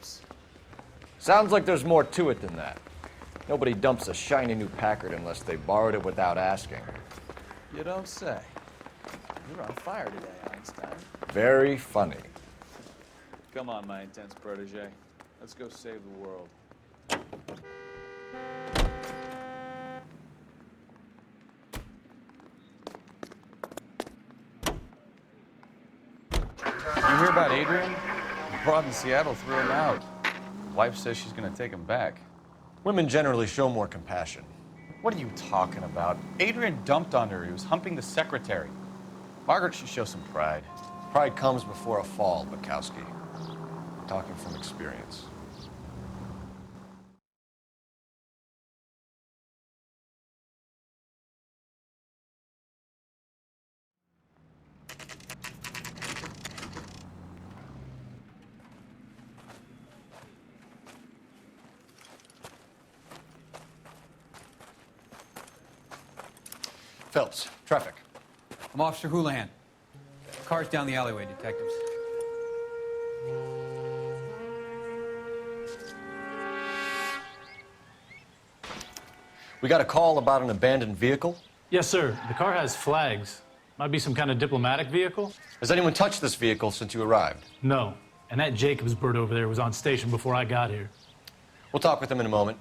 Phelps. Sounds like there's more to it than that. Nobody dumps a shiny new Packard unless they borrowed it without asking. You don't say. You're on fire today, Einstein. Very funny. Come on, my intense protege. Let's go save the world. You hear about Adrian? The broad in Seattle threw him out. Wife says she's gonna take him back. Women generally show more compassion. What are you talking about? Adrian dumped on her. He was humping the secretary. Margaret should show some pride. Pride comes before a fall, Bukowski. I'm talking from experience. Phelps, traffic. I'm Officer Houlihan. Car's down the alleyway, detectives. We got a call about an abandoned vehicle. Yes, sir. The car has flags. Might be some kind of diplomatic vehicle. Has anyone touched this vehicle since you arrived? No. And that Jacobs bird over there was on station before I got here. We'll talk with him in a moment.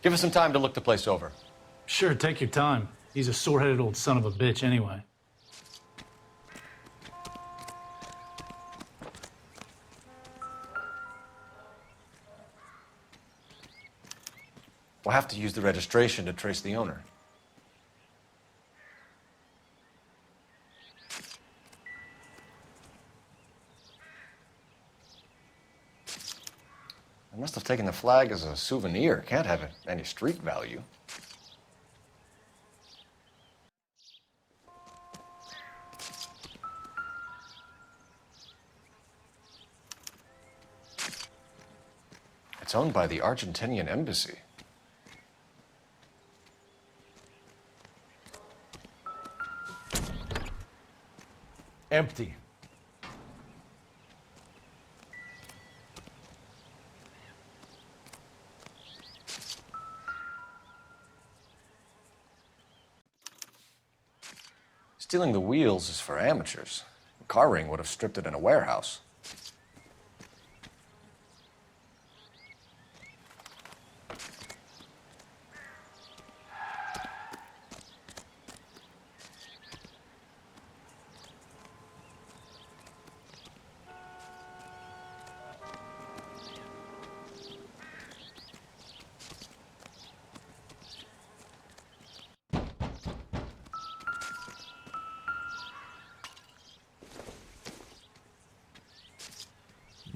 Give us some time to look the place over. Sure, take your time. He's a sore-headed old son of a bitch anyway. We'll have to use the registration to trace the owner. I must have taken the flag as a souvenir. Can't have any street value. It's owned by the Argentinian embassy. Empty. Stealing the wheels is for amateurs. The car ring would have stripped it in a warehouse.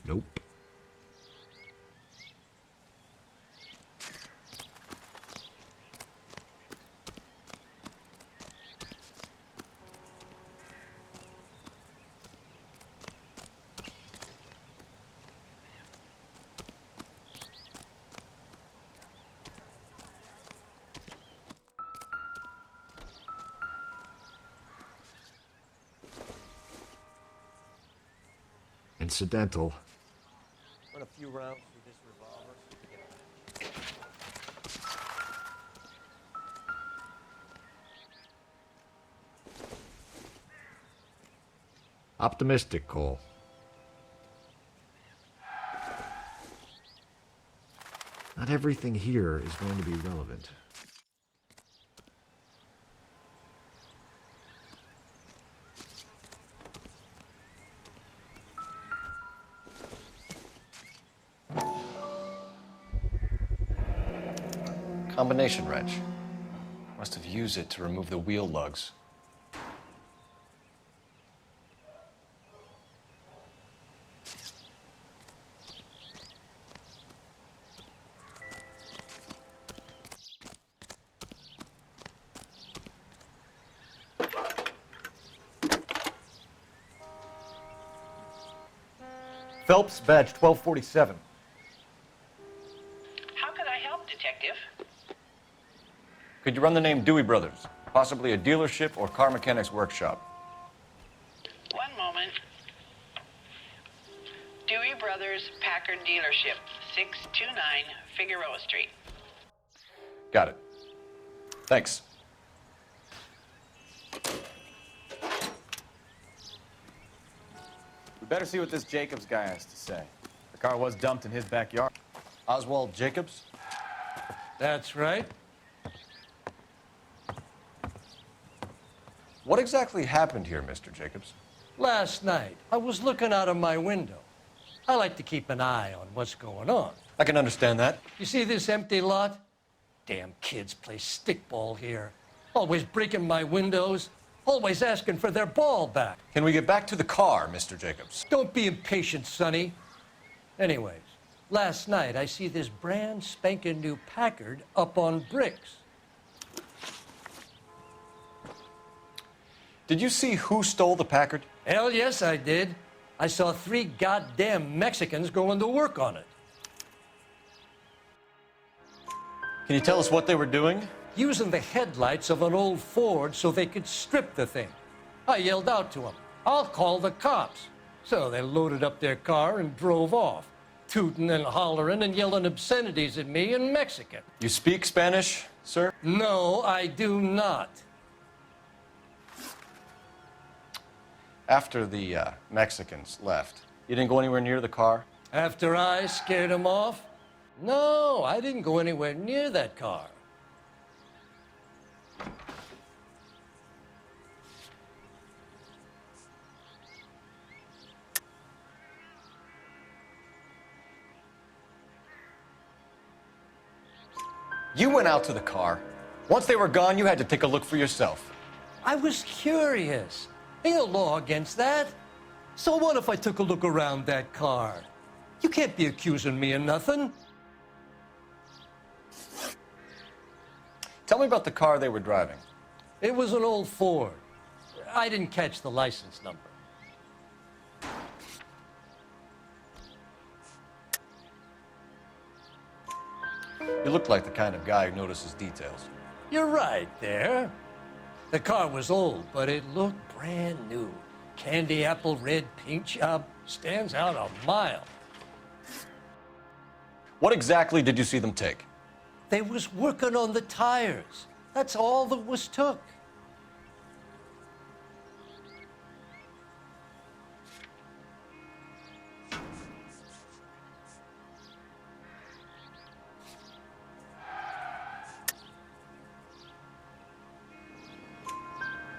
Nope. Incidental. Run a few rounds with this revolver. Optimistic, Cole. Not everything here is going to be relevant. Combination wrench. Must have used it to remove the wheel lugs. Phelps, badge 1247. How can I help, Detective? Could you run the name Dewey Brothers? Possibly a dealership or car mechanics workshop. One moment. Dewey Brothers Packard dealership, 629 Figueroa Street. Got it. Thanks. We better see what this Jacobs guy has to say. The car was dumped in his backyard. Oswald Jacobs? That's right. What exactly happened here, Mr. Jacobs? Last night, I was looking out of my window. I like to keep an eye on what's going on. I can understand that. You see this empty lot? Damn kids play stickball here. Always breaking my windows, always asking for their ball back. Can we get back to the car, Mr. Jacobs? Don't be impatient, Sonny. Anyways, last night I see this brand spanking new Packard up on bricks. Did you see who stole the Packard? Hell yes, I did. I saw 3 goddamn Mexicans going to work on it. Can you tell us what they were doing? Using the headlights of an old Ford so they could strip the thing. I yelled out to them, "I'll call the cops." So they loaded up their car and drove off, tooting and hollering and yelling obscenities at me in Mexican. You speak Spanish, sir? No, I do not. After the Mexicans left, you didn't go anywhere near the car? After I scared them off? No, I didn't go anywhere near that car. You went out to the car. Once they were gone, you had to take a look for yourself. I was curious. Ain't no law against that. So what if I took a look around that car? You can't be accusing me of nothing. Tell me about the car they were driving. It was an old Ford. I didn't catch the license number. You look like the kind of guy who notices details. You're right there. The car was old, but it looked brand new. Candy apple red paint job stands out a mile. What exactly did you see them take? They was working on the tires. That's all that was took.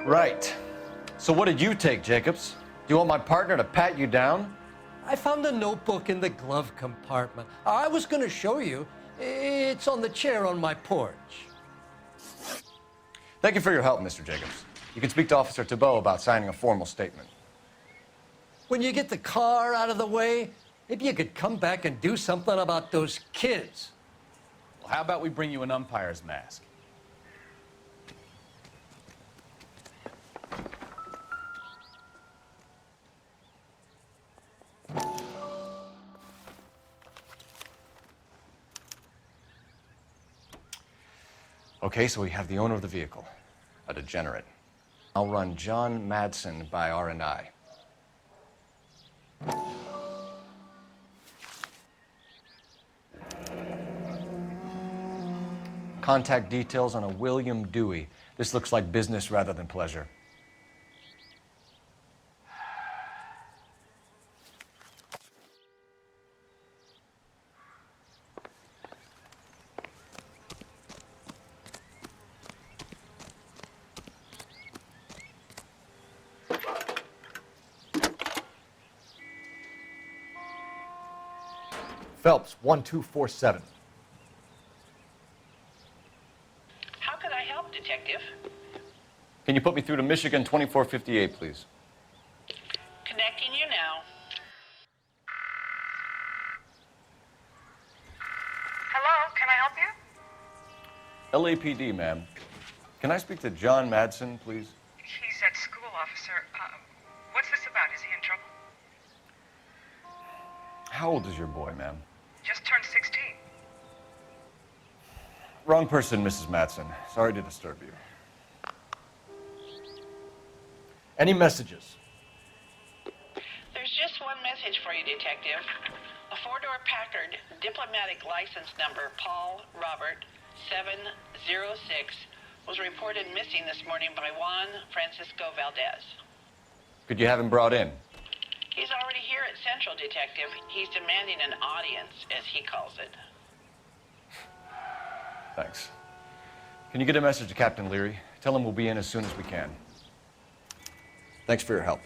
Right. So what did you take, Jacobs? Do you want my partner to pat you down? I found a notebook in the glove compartment. I was going to show you. It's on the chair on my porch. Thank you for your help, Mr. Jacobs. You can speak to Officer Thibault about signing a formal statement. When you get the car out of the way, maybe you could come back and do something about those kids. Well, how about we bring you an umpire's mask? Okay, so we have the owner of the vehicle, a degenerate. I'll run John Madsen by R&I. Contact details on a William Dewey. This looks like business rather than pleasure. Phelps, 1247. How could I help, Detective? Can you put me through to Michigan 2458, please? Connecting you now. Hello, can I help you? LAPD, ma'am. Can I speak to John Madsen, please? He's at school, officer. What's this about? Is he in trouble? How old is your boy, ma'am? Just turned 16. Wrong person, Mrs. Madsen. Sorry to disturb you. Any messages? There's There's just one message for you, Detective. A four-door Packard, diplomatic license number Paul Robert 706, was reported missing this morning by Juan Francisco Valdez. Could you have him brought in? He's already here at Central, Detective. He's demanding an audience, as he calls it. Thanks. Can you get a message to Captain Leary? Tell him we'll be in as soon as we can. Thanks for your help.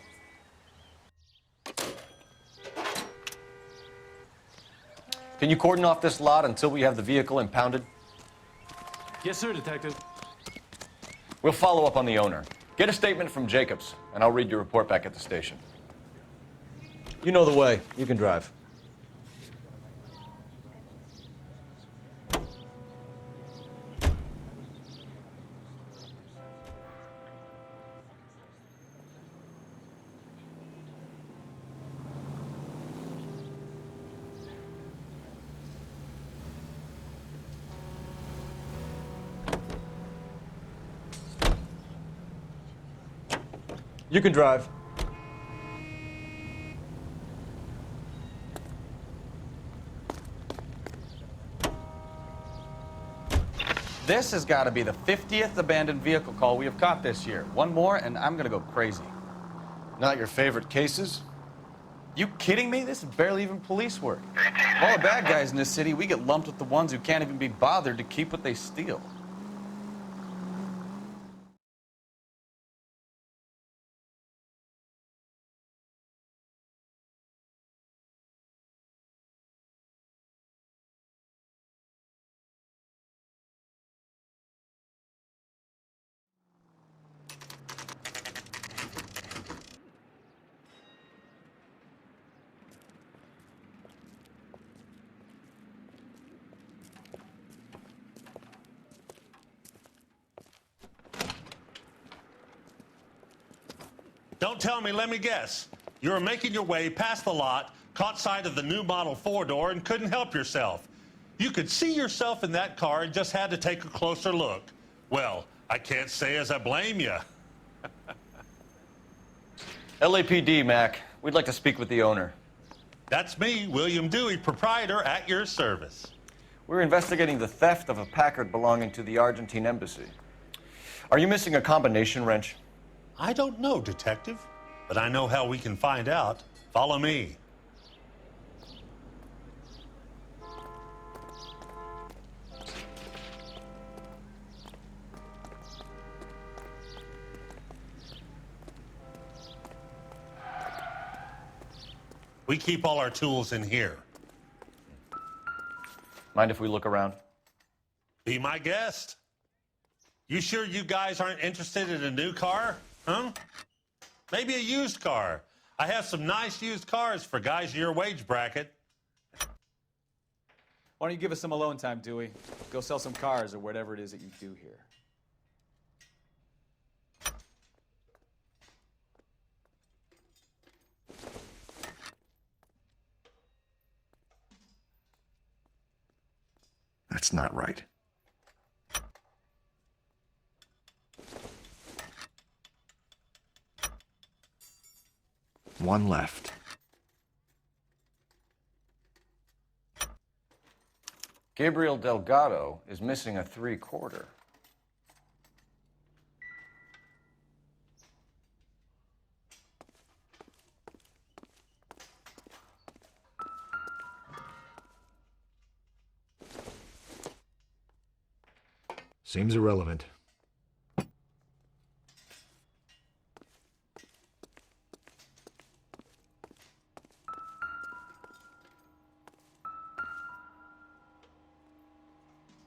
Can you cordon off this lot until we have the vehicle impounded? Yes, sir, Detective. We'll follow up on the owner. Get a statement from Jacobs, and I'll read your report back at the station. You know the way. You can drive. You can drive. This has got to be the 50th abandoned vehicle call we have caught this year. One more, and I'm going to go crazy. Not your favorite cases? You kidding me? This is barely even police work. Of all the bad guys in this city, we get lumped with the ones who can't even be bothered to keep what they steal. Don't tell me, let me guess. You were making your way past the lot, caught sight of the new model four-door, and couldn't help yourself. You could see yourself in that car and just had to take a closer look. Well, I can't say as I blame you. LAPD, Mac. We'd like to speak with the owner. That's me, William Dewey, proprietor, at your service. We're investigating the theft of a Packard belonging to the Argentine embassy. Are you missing a combination wrench? I don't know, Detective, but I know how we can find out. Follow me. We keep all our tools in here. Mind if we look around? Be my guest. You sure you guys aren't interested in a new car? Huh? Maybe a used car. I have some nice used cars for guys in your wage bracket. Why don't you give us some alone time, Dewey? Go sell some cars or whatever it is that you do here. That's not right. One left. Gabriel Delgado is missing a 3/4. Seems irrelevant.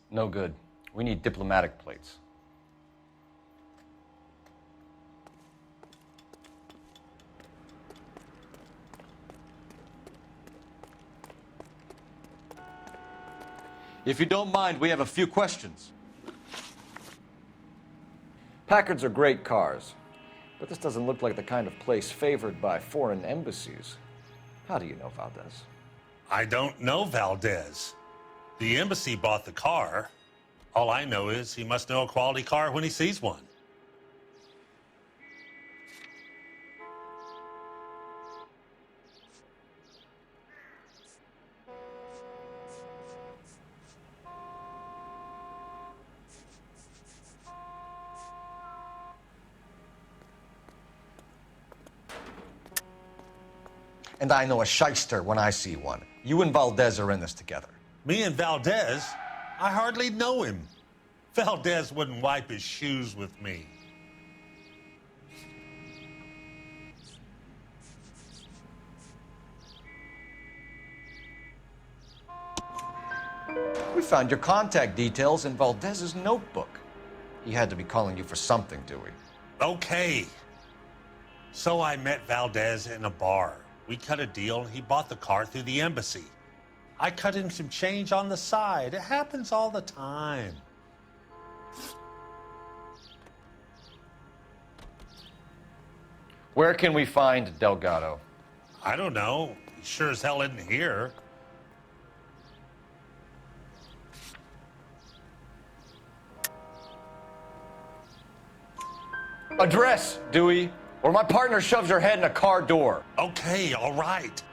No good. We need diplomatic plates. If you don't mind, we have a few questions. Packards are great cars, but this doesn't look like the kind of place favored by foreign embassies. How do you know Valdez? I don't know Valdez. The embassy bought the car. All I know is he must know a quality car when he sees one. And I know a shyster when I see one. You and Valdez are in this together. Me and Valdez? I hardly know him. Valdez wouldn't wipe his shoes with me. We found your contact details in Valdez's notebook. He had to be calling you for something, Dewey. Okay. So I met Valdez in a bar. We cut a deal and he bought the car through the embassy. I cut him some change on the side. It happens all the time. Where can we find Delgado? I don't know. He sure as hell isn't here. Address, Dewey, or my partner shoves your head in a car door. Okay, all right.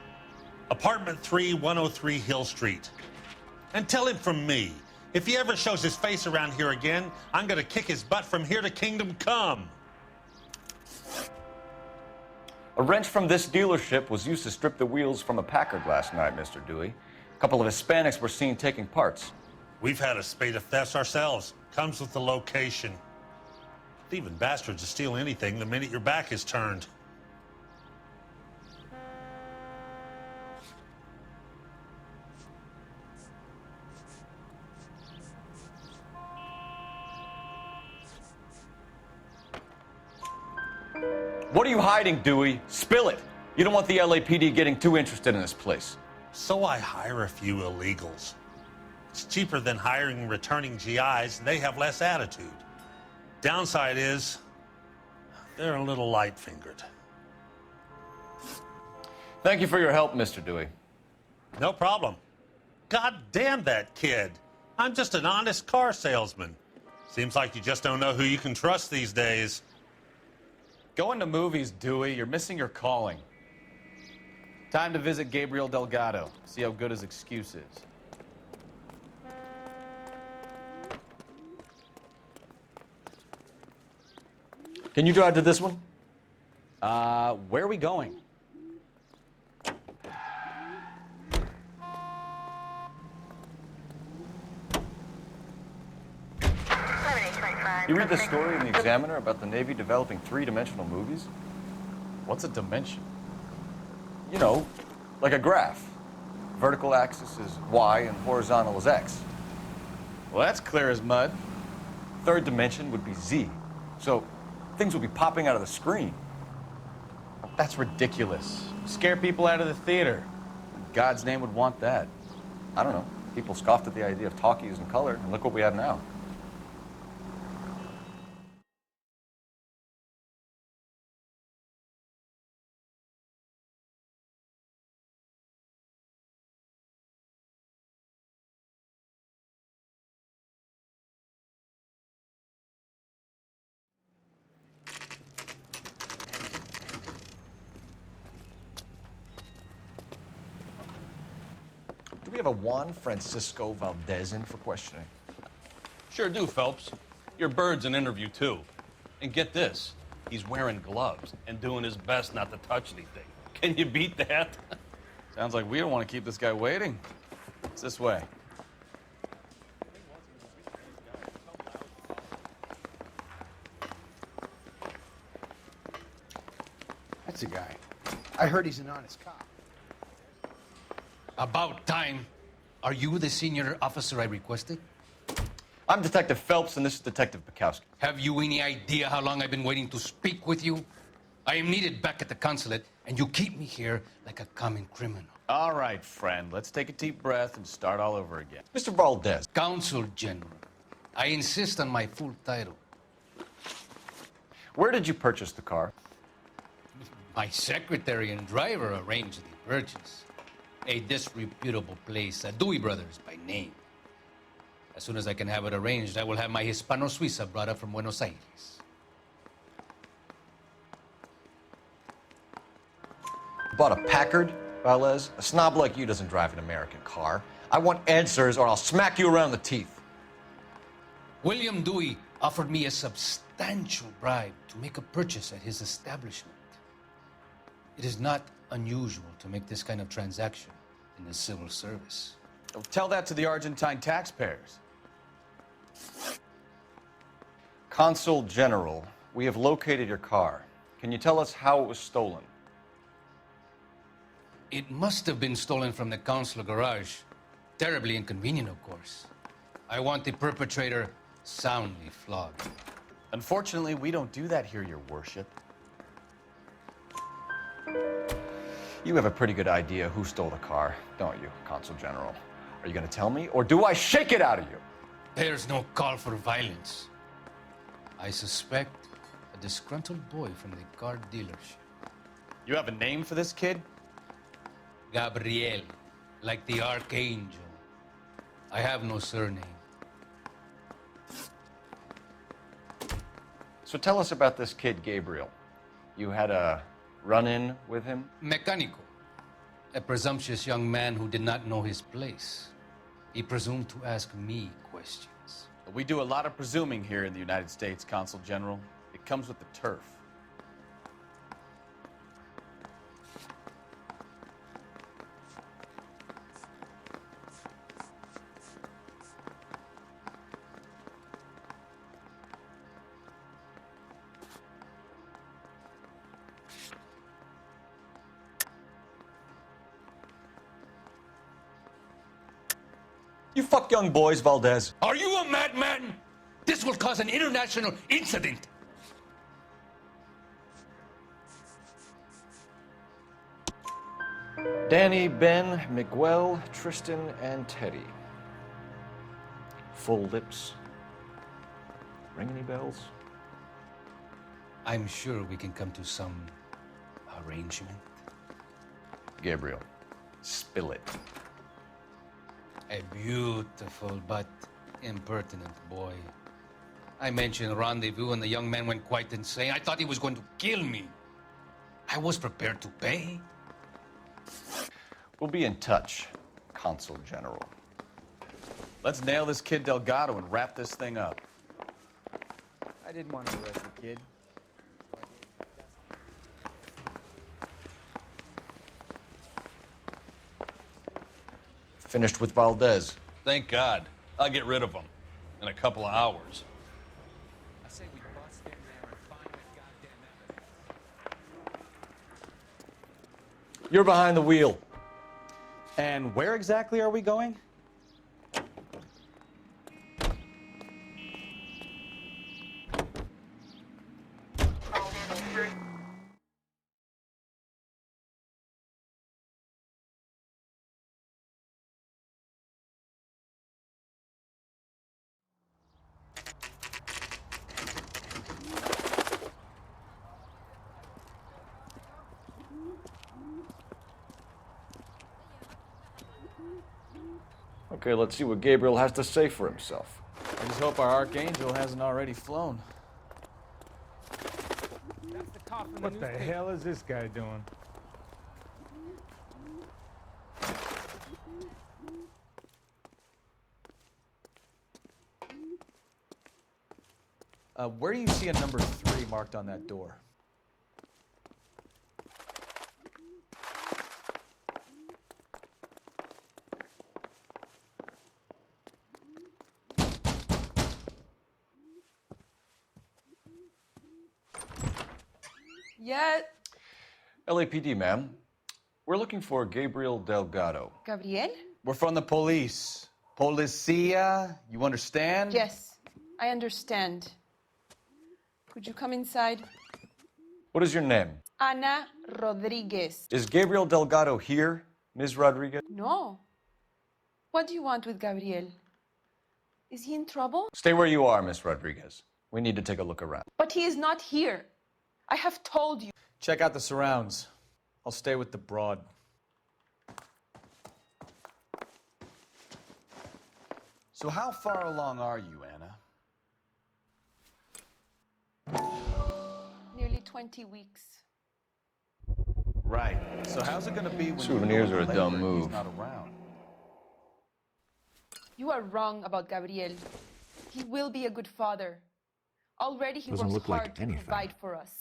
Apartment 3, 103 Hill Street. And tell him from me, if he ever shows his face around here again, I'm gonna kick his butt from here to Kingdom Come. A wrench from this dealership was used to strip the wheels from a Packard last night, Mr. Dewey. A couple of Hispanics were seen taking parts. We've had a spate of thefts ourselves. Comes with the location. Thieving bastards will steal anything the minute your back is turned. What are you hiding, Dewey? Spill it. You don't want the LAPD getting too interested in this place. So I hire a few illegals. It's cheaper than hiring returning GIs, and they have less attitude. Downside is, they're a little light-fingered. Thank you for your help, Mr. Dewey. No problem. God damn that kid. I'm just an honest car salesman. Seems like you just don't know who you can trust these days. Going to movies, Dewey. You're missing your calling. Time to visit Gabriel Delgado. See how good his excuse is. Can you drive to this one? Where are we going? You read the story in the Examiner about the Navy developing three-dimensional movies? What's a dimension? You know, like a graph. Vertical axis is Y and horizontal is X. Well, that's clear as mud. Third dimension would be Z. So things would be popping out of the screen. That's ridiculous. Scare people out of the theater. God's name would want that. I don't know. People scoffed at the idea of talkies in color, and look what we have now. Do we have a Juan Francisco Valdez in for questioning? Sure do, Phelps. Your bird's an interview, too. And get this, he's wearing gloves and doing his best not to touch anything. Can you beat that? Sounds like we don't want to keep this guy waiting. It's this way. That's a guy. I heard he's an honest cop. About time. Are you the senior officer I requested? I'm Detective Phelps, and this is Detective Bukowski. Have you any idea how long I've been waiting to speak with you? I am needed back at the consulate, and you keep me here like a common criminal. All right, friend. Let's take a deep breath and start all over again. Mr. Valdez. Consul General. I insist on my full title. Where did you purchase the car? My secretary and driver arranged the purchase. A disreputable place, Dewey Brothers by name. As soon as I can have it arranged, I will have my Hispano Suiza brought up from Buenos Aires. Bought a Packard, Valdez? A snob like you doesn't drive an American car. I want answers or I'll smack you around the teeth. William Dewey offered me a substantial bribe to make a purchase at his establishment. It is not unusual to make this kind of transaction in the civil service. Tell that to the Argentine taxpayers. Consul General, we have located your car. Can you tell us how it was stolen? It must have been stolen from the consular garage. Terribly inconvenient, of course. I want the perpetrator soundly flogged. Unfortunately, we don't do that here, Your Worship. You have a pretty good idea who stole the car, don't you, Consul General? Are you going to tell me, or do I shake it out of you? There's no call for violence. I suspect a disgruntled boy from the car dealership. You have a name for this kid? Gabriel, like the archangel. I have no surname. So tell us about this kid, Gabriel. You had a run-in with him? Mecánico, a presumptuous young man who did not know his place. He presumed to ask me questions. We do a lot of presuming here in the United States, Consul General. It comes with the turf. You fuck young boys, Valdez. Are you a madman? This will cause an international incident. Danny, Ben, Miguel, Tristan, and Teddy. Full lips. Ring any bells? I'm sure we can come to some arrangement. Gabriel, spill it. A beautiful but impertinent boy. I mentioned rendezvous and the young man went quite insane. I thought he was going to kill me. I was prepared to pay. We'll be in touch, Consul General. Let's nail this kid Delgado and wrap this thing up. I didn't want to arrest the kid. Finished with Valdez. Thank God. I'll get rid of him in a couple of hours. I say we bust in there and find that goddamn evidence. You're behind the wheel. And where exactly are we going? Okay, let's see what Gabriel has to say for himself. I just hope our archangel hasn't already flown. What the hell is this guy doing? Where do you see a number 3 marked on that door? Yeah. LAPD, ma'am. We're looking for Gabriel Delgado. Gabriel? We're from the police. Policia, you understand? Yes, I understand. Could you come inside? What is your name? Ana Rodriguez. Is Gabriel Delgado here, Ms. Rodriguez? No. What do you want with Gabriel? Is he in trouble? Stay where you are, Ms. Rodriguez. We need to take a look around. But he is not here. I have told you. Check out the surrounds. I'll stay with the broad. So how far along are you, Anna? Nearly 20 weeks. Right. So how's it gonna be when Souvenirs you go are a labor dumb and move. He's not around? You are wrong about Gabriel. He will be a good father. Already he Doesn't works look like hard to anything. provide for us.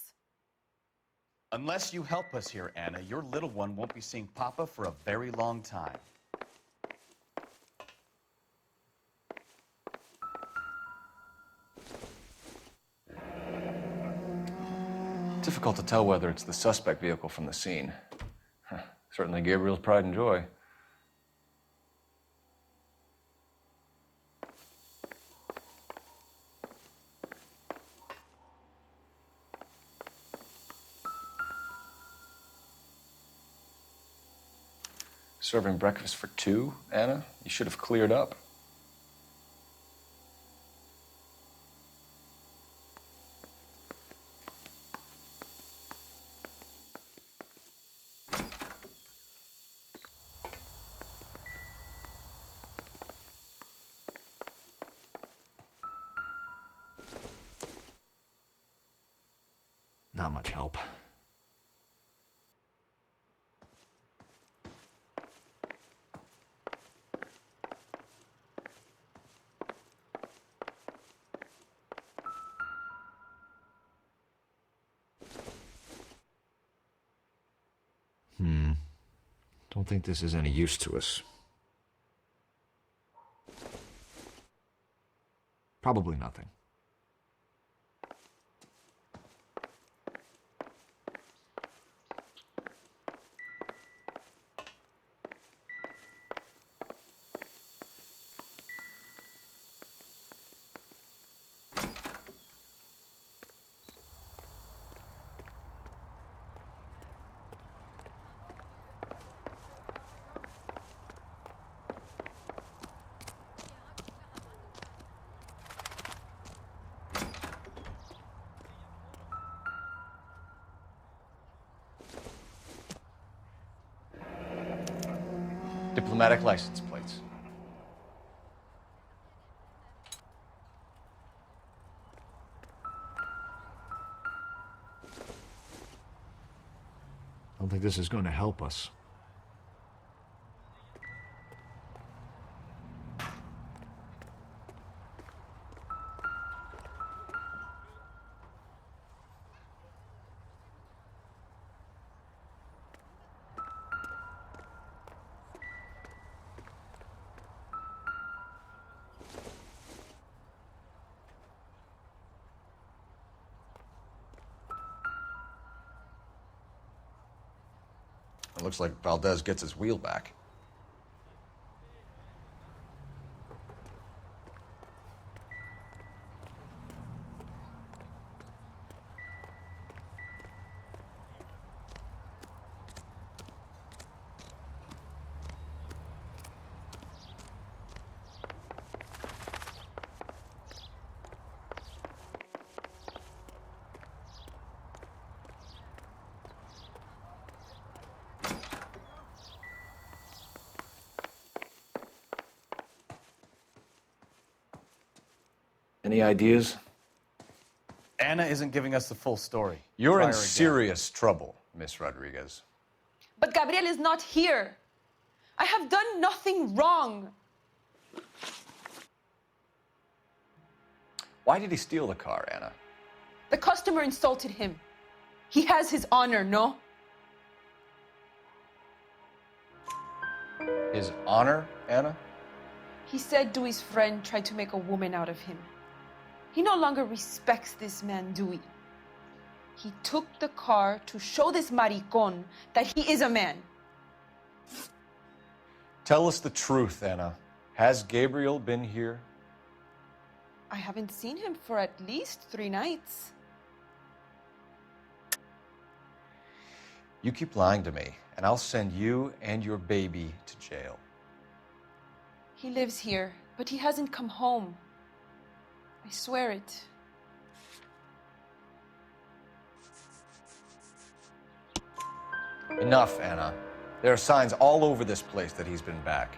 Unless you help us here, Anna, your little one won't be seeing Papa for a very long time. Difficult to tell whether it's the suspect vehicle from the scene. Certainly Gabriel's pride and joy. Serving breakfast for two, Anna? You should have cleared up. Not much help. Don't think this is any use to us. Probably nothing. Diplomatic license plates. Don't think this is going to help us. It looks like Valdez gets his wheel back. Any ideas? Anna isn't giving us the full story. You're Try in her again. serious trouble, Miss Rodriguez. But Gabriel is not here. I have done nothing wrong. Why did he steal the car, Anna? The customer insulted him. He has his honor, no? His honor, Anna? He said Dewey's friend tried to make a woman out of him. He no longer respects this man, Dewey. He took the car to show this maricon that he is a man. Tell us the truth, Anna. Has Gabriel been here? I haven't seen him for at least 3 nights. You keep lying to me, and I'll send you and your baby to jail. He lives here, but he hasn't come home. I swear it. Enough, Anna. There are signs all over this place that he's been back.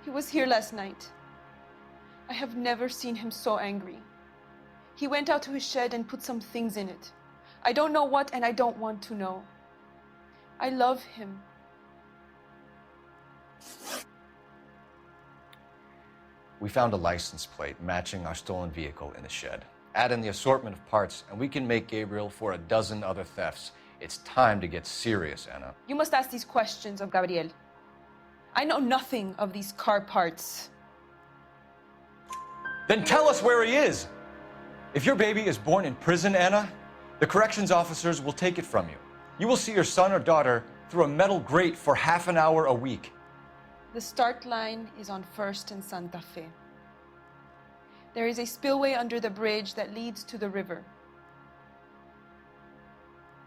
He was here last night. I have never seen him so angry. He went out to his shed and put some things in it. I don't know what, and I don't want to know. I love him. We found a license plate matching our stolen vehicle in the shed. Add in the assortment of parts, and we can make Gabriel for a dozen other thefts. It's time to get serious, Anna. You must ask these questions of Gabriel. I know nothing of these car parts. Then tell us where he is. If your baby is born in prison, Anna, the corrections officers will take it from you. You will see your son or daughter through a metal grate for half an hour a week. The start line is on 1st and Santa Fe. There is a spillway under the bridge that leads to the river.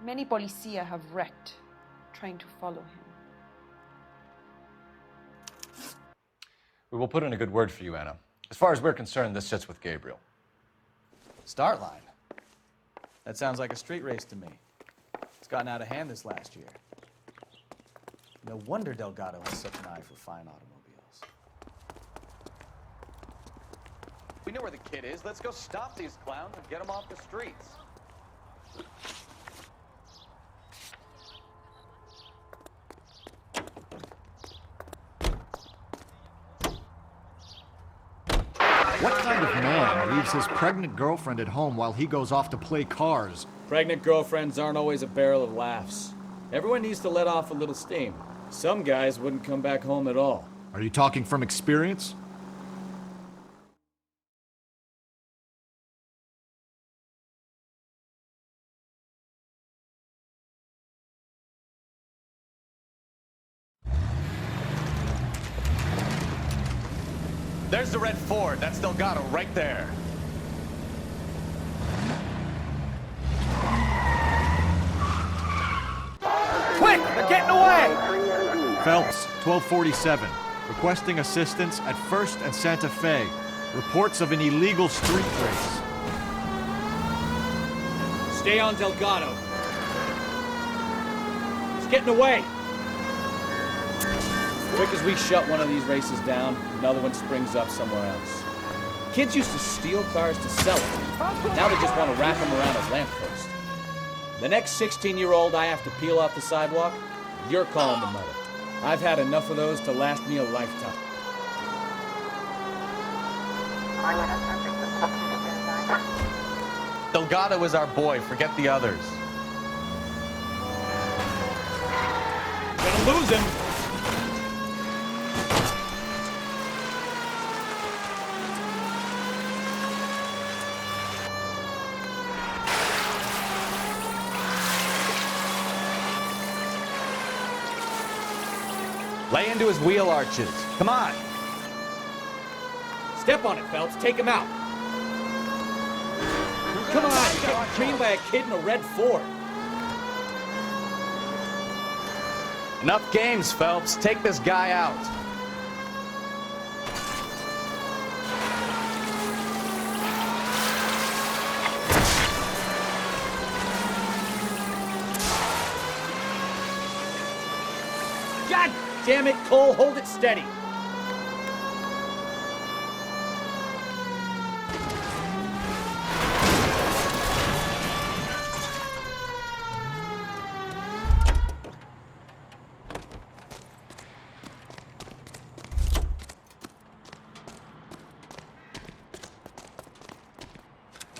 Many policia have wrecked trying to follow him. We will put in a good word for you, Anna. As far as we're concerned, this sits with Gabriel. Start line. That sounds like a street race to me. It's gotten out of hand this last year. No wonder Delgado has such an eye for fine automobiles. We know where the kid is. Let's go stop these clowns and get them off the streets. What kind of man leaves his pregnant girlfriend at home while he goes off to play cars? Pregnant girlfriends aren't always a barrel of laughs. Everyone needs to let off a little steam. Some guys wouldn't come back home at all. Are you talking from experience? There's the red Ford. That's Delgado right there. Quick! They're getting away! Phelps, 1247. Requesting assistance at 1st and Santa Fe. Reports of an illegal street race. Stay on Delgado. He's getting away. Quick as we shut one of these races down, another one springs up somewhere else. Kids used to steal cars to sell them. Now they just want to wrap them around a lamppost. The next 16-year-old I have to peel off the sidewalk, you're calling the mother. I've had enough of those to last me a lifetime. Delgado is our boy. Forget the others. Gonna lose him. Lay into his wheel arches. Come on. Step on it, Phelps. Take him out. Come on, you're getting creamed by a kid in a red Ford. Enough games, Phelps. Take this guy out. God damn it, Cole, hold it steady.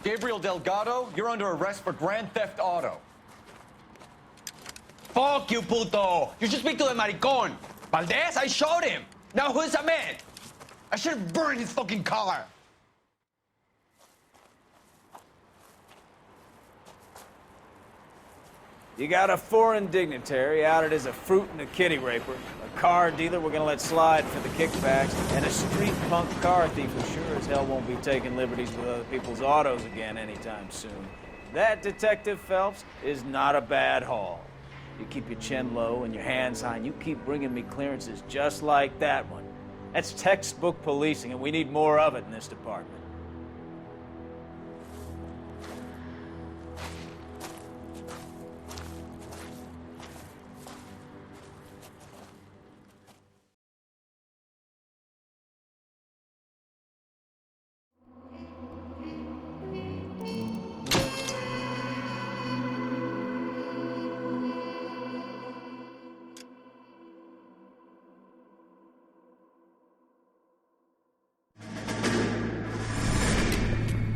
Gabriel Delgado, you're under arrest for grand theft auto. Fuck you, puto! You should speak to the maricon. Valdez, I showed him. Now who's a man? I should have burned his fucking car. You got a foreign dignitary outed as a fruit and a kitty raper, a car dealer we're gonna let slide for the kickbacks, and a street punk car thief who sure as hell won't be taking liberties with other people's autos again anytime soon. That, Detective Phelps, is not a bad haul. You keep your chin low and your hands high, and you keep bringing me clearances just like that one. That's textbook policing, and we need more of it in this department.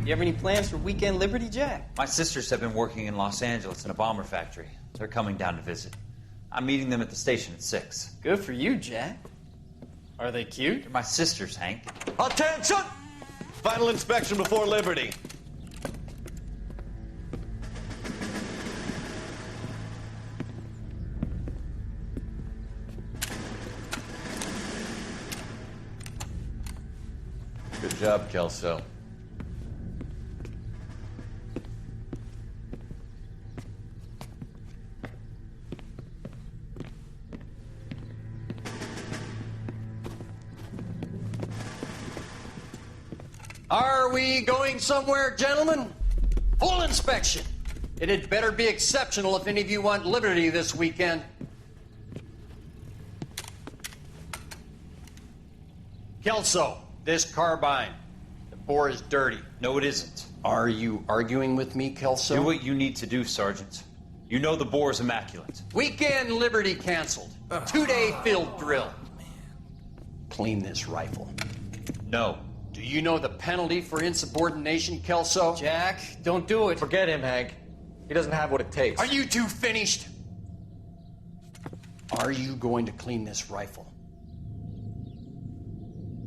You have any plans for Weekend Liberty, Jack? My sisters have been working in Los Angeles in a bomber factory. They're coming down to visit. I'm meeting them at the station at 6. Good for you, Jack. Are they cute? They're my sisters, Hank. Attention! Final inspection before Liberty. Good job, Kelso. Are we going somewhere, gentlemen? Full inspection. It had better be exceptional if any of you want liberty this weekend. Kelso, this carbine. The bore is dirty. No, it isn't. Are you arguing with me, Kelso? Do what you need to do, Sergeant. You know the bore is immaculate. Weekend liberty canceled. 2-day field drill. Clean this rifle. No. Do you know the penalty for insubordination, Kelso? Jack, don't do it. Forget him, Hank. He doesn't have what it takes. Are you two finished? Are you going to clean this rifle?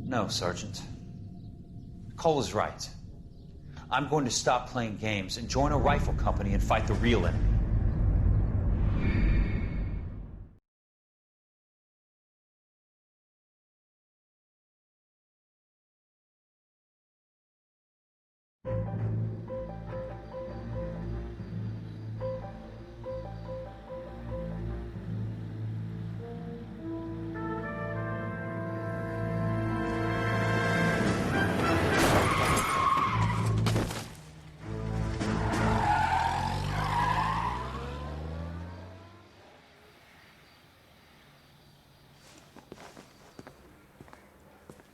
No, Sergeant. Cole is right. I'm going to stop playing games and join a rifle company and fight the real enemy.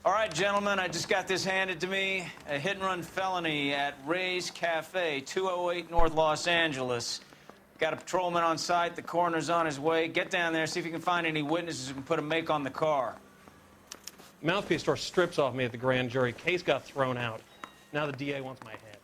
All right, gentlemen, I just got this handed to me. A hit-and-run felony at Ray's Cafe, 208 North Los Angeles. Got a patrolman on site. The coroner's on his way. Get down there, see if you can find any witnesses who can put a make on the car. Mouthpiece tore strips off me at the grand jury. Case got thrown out. Now the DA wants my head.